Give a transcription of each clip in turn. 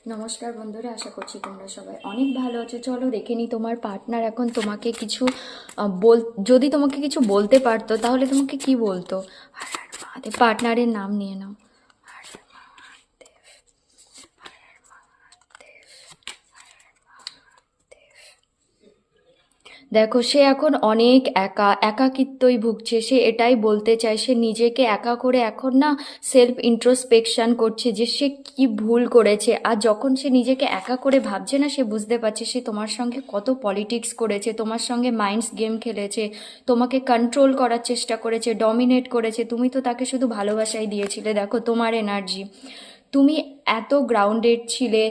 নমস্কার বন্ধুরা, আশা করছি তোমরা সবাই অনেক ভালো আছো। চলো দেখে নিই তোমার পার্টনার এখন তোমাকে কিছু যদি তোমাকে কিছু বলতে পারতো তাহলে তোমাকে কি বলতো। পার্টনারের নাম নিয়ে নাও। দেখো, সে এখন অনেক একাকিত্বই ভুগছে। সে এটাই বলতে চায়, সে নিজেকে একা করে এখন না সেলফ ইন্ট্রোস্পেকশন করছে যে সে কি ভুল করেছে। আর যখন সে নিজেকে একা করে ভাবছে না, সে বুঝতে পারছে সে তোমার সঙ্গে কত পলিটিক্স করেছে, তোমার সঙ্গে মাইন্ডস গেম খেলেছে, তোমাকে কন্ট্রোল করার চেষ্টা করেছে, ডমিনেট করেছে। তুমি তো তাকে শুধু ভালোবাসাই দিয়েছিলে। দেখো তোমার এনার্জি, তুমি এত গ্রাউন্ডেড ছিলে,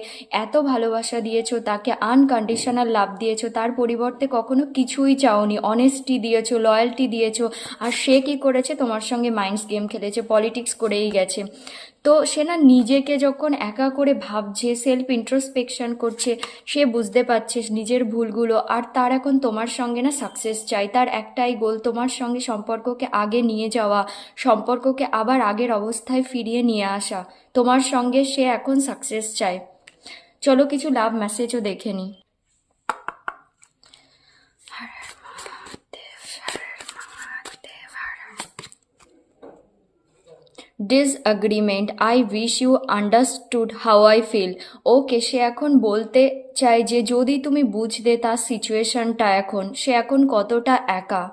এত ভালোবাসা দিয়েছো তাকে, আনকন্ডিশনাল লাভ দিয়েছো, তার পরিবর্তে কখনো কিছুই চাওনি, অনেস্টি দিয়েছো, লয়্যালটি দিয়েছো। আর সে কি করেছে, তোমার সঙ্গে মাইন্ডস গেম খেলেছে, পলিটিক্স করেই গেছে। তো সে না নিজেকে যখন একা করে ভাবছে, সেলফ ইন্ট্রোস্পেকশন করছে, সে বুঝতে পারছে নিজের ভুলগুলো। আর তার এখন তোমার সঙ্গে না সাকসেস চাই, তার একটাই গোল, তোমার সঙ্গে সম্পর্ককে আগে নিয়ে যাওয়া, সম্পর্ককে আবার আগের অবস্থায় ফিরিয়ে নিয়ে আসা। তোমার সঙ্গে সে এখন সাকসেস চায়। চলো কিছু লাভ মেসেজও দেখে নিই। Disagreement, I wish you understood how I feel. Okay, সে এখন বলতে চায় যে যদি তুমি বুঝতে তার সিচুয়েশনটা, এখন সে এখন কতটা একা।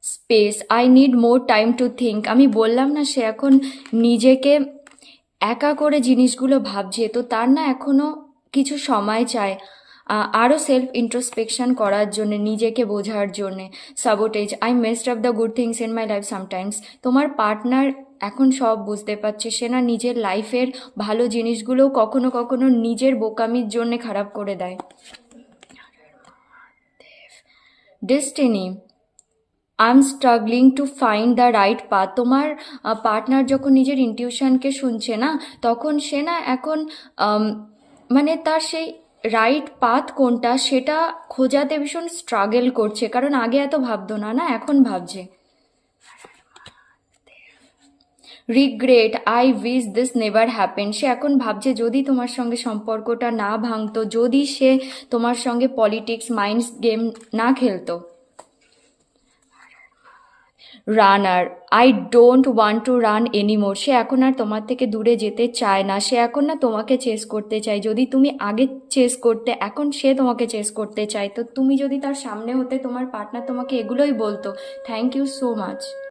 Space, I need more time to think. আমি বললাম না, সে এখন নিজেকে একা করে জিনিসগুলো ভাবছে, তো তার না এখনো কিছু সময় চায় আরও সেলফ ইন্ট্রোস্পেকশন করার জন্য, নিজেকে বোঝার জন্যে। Sabotage, I messed up the good things in my life sometimes. তোমার পার্টনার এখন সব বুঝতে পারছে, সে না নিজের লাইফের ভালো জিনিসগুলোও কখনো কখনো নিজের বোকামির জন্য খারাপ করে দেয়। Destiny, I am struggling to find the right path. তোমার পার্টনার যখন নিজের ইনটিউশনকে শুনছে না, তখন সে না এখন মানে তার সেই রাইট পাথ কোনটা সেটা খোঁজাতে ভীষণ স্ট্রাগল করছে, কারণ আগে এত ভাবতো না, না এখন ভাবছে। Regret, I wish this never happen. সে এখন ভাবছে যদি তোমার সঙ্গে সম্পর্কটা না ভাঙতো, যদি সে তোমার সঙ্গে পলিটিক্স মাইন্ডস গেম না খেলতো। Runner, I don't want to run anymore. সে এখন আর তোমার থেকে দূরে যেতে চায় না, সে এখন না তোমাকে চেস করতে চায়। যদি তুমি আগে চেস করতে, এখন সে তোমাকে চেস করতে চায়। তো তুমি যদি তার সামনে হতে, তোমার পার্টনার তোমাকে এগুলোই বলতো, থ্যাংক ইউ সো মাচ।